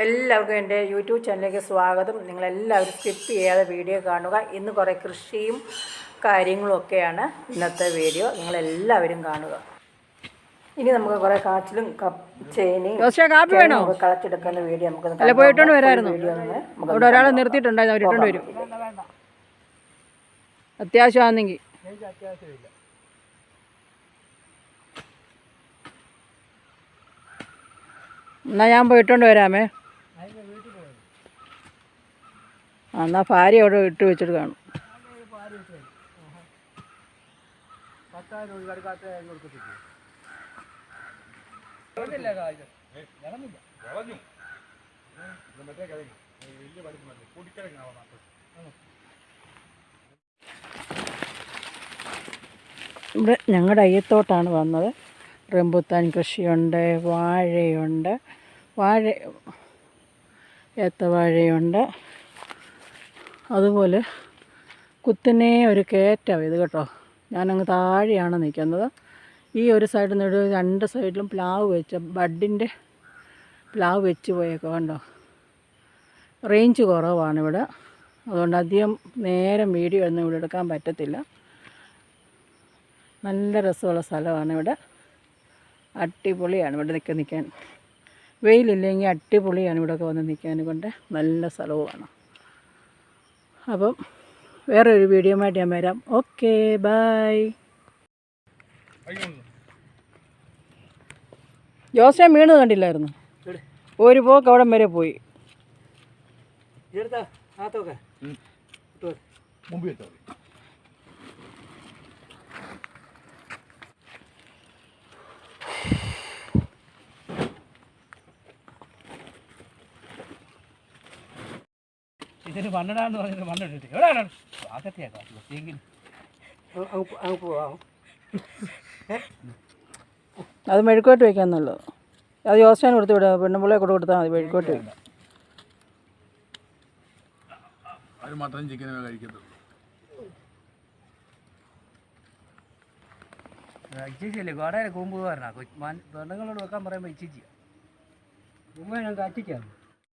എല്ലാവർക്കും എൻ്റെ യൂട്യൂബ് ചാനലിലേക്ക് സ്വാഗതം. നിങ്ങളെല്ലാവരും സ്കിപ്പ് ചെയ്യാതെ വീഡിയോ കാണുക. ഇന്ന് കുറേ കൃഷിയും കാര്യങ്ങളൊക്കെയാണ് ഇന്നത്തെ വീഡിയോ. നിങ്ങളെല്ലാവരും കാണുക. ഇനി നമുക്ക് കുറേ കാച്ചിലും ചേനയും നമുക്ക് കളച്ചെടുക്കുന്ന വീഡിയോ നമുക്ക് പോയിട്ടോണ്ട് വരായിരുന്നു. അവിടെ ഒരാളെ നിർത്തിയിട്ടുണ്ടായിരുന്നു, അവരിട്ടോണ്ട് വരും അത്യാവശ്യമാണെങ്കിൽ. എന്നാൽ ഞാൻ പോയിട്ടോണ്ട് വരാമേ. എന്നാൽ ഭാര്യ അവിടെ ഇട്ട് വെച്ചിട്ട് കാണും. ഇവിടെ ഞങ്ങളുടെ അയ്യത്തോട്ടാണ് വന്നത്. റംബുട്ടാൻ കൃഷിയുണ്ട്, വാഴയുണ്ട്, ഏത്തവാഴയുണ്ട്. അതുപോലെ കുത്തനെ ഒരു കയറ്റം ഇത് കേട്ടോ. ഞാനങ്ങ് താഴെയാണ് നിൽക്കുന്നത്. ഈ ഒരു സൈഡിൽ നിന്ന് രണ്ട് സൈഡിലും പ്ലാവ് വെച്ച ബഡിൻ്റെ പ്ലാവ് വെച്ച് പോയേക്കോ കണ്ടോ. റേഞ്ച് കുറവാണിവിടെ, അതുകൊണ്ട് അധികം നേരം വീഡിയോ ഒന്നും ഇവിടെ എടുക്കാൻ പറ്റത്തില്ല. നല്ല രസമുള്ള സ്ഥലമാണ് ഇവിടെ. അടിപൊളിയാണ് ഇവിടെ നിൽക്കാൻ. വെയിലില്ലെങ്കിൽ അടിപൊളിയാണ് ഇവിടെയൊക്കെ വന്ന് നിൽക്കാൻ കൊണ്ട്. നല്ല സ്ഥലവുമാണ്. അപ്പം വേറൊരു വീഡിയോ ആയിട്ട് ഞാൻ വരാം. Okay, by. ജോസേ വീണ് കണ്ടില്ലായിരുന്നു? ഒരു പോക്ക് അവിടം വരെ പോയി. ഇതിന് മണ്ണിടാന്ന് പറഞ്ഞിട്ട് മണ്ണിട്ടിട്ട് എവിടെയാണ് ആകത്തെയാക്കാം. അത് മെഴുക്കോട്ട് വയ്ക്കാൻ നല്ലത്. അത് യോസ്റ്റാൻ കൊടുത്ത് വിടുക, പെണ്ണുമ്പിള്ളയെ കൊടുത്താൽ മതി. മെഴുക്കോട്ട് വയ്ക്കാം. മട്ടൻ ചിക്കനോ കഴിക്കത്തുള്ളൂ. ഇച്ചിച്ചിയല്ലേ ഗോഡയുടെ കൂമ്പ് പറഞ്ഞാൽ പെണ്ണുങ്ങളോട് വെക്കാൻ പറയുമ്പോൾ ഇച്ചിച്ചിയാണ്. ഞാൻ കാച്ചിക്കാണ്.